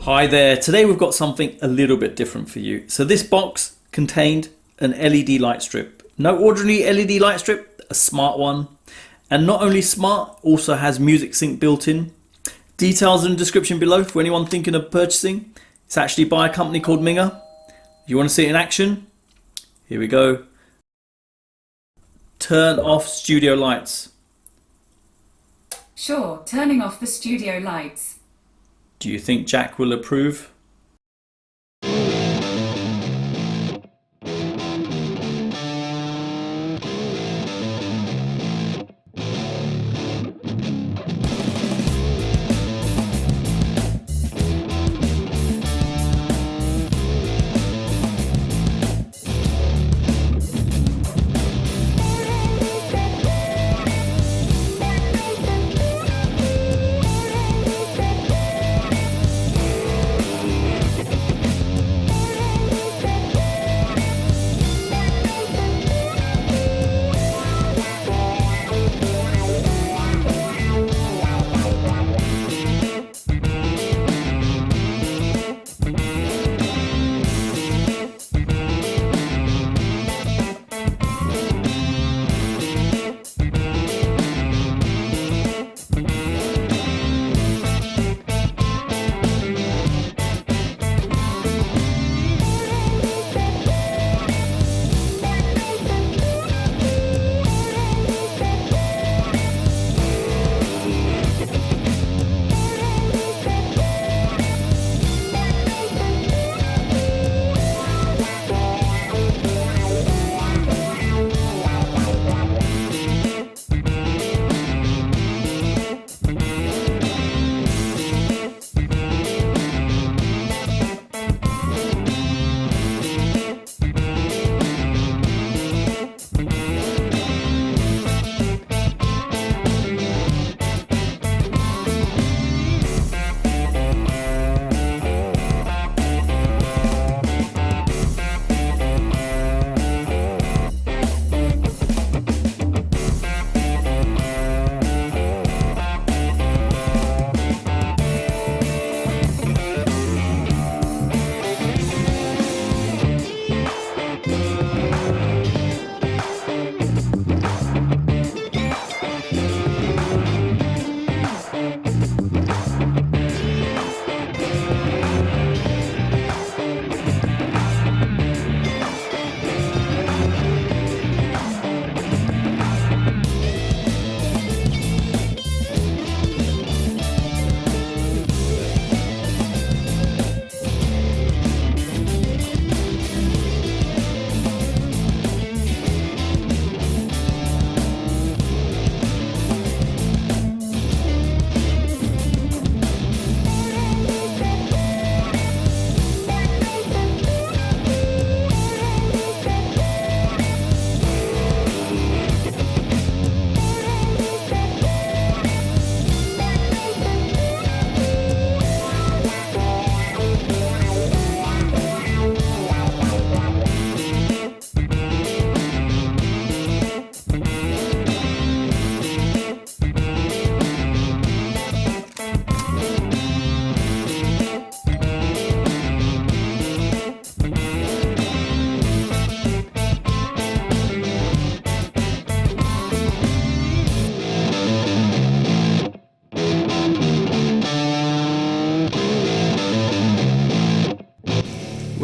Hi there, today we've got something a little bit different for you. So this box contained an LED light strip. No ordinary LED light strip, a smart one. And not only smart, also has music sync built in. Details in the description below for anyone thinking of purchasing. It's actually by a company called Minga. You want to see it in action? Here we go. Turn off studio lights. Sure, turning off the studio lights. Do you think Jack will approve?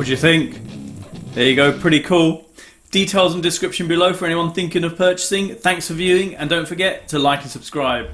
What do you think? There you go, pretty cool. Details in the description below for anyone thinking of purchasing. Thanks for viewing and don't forget to like and subscribe.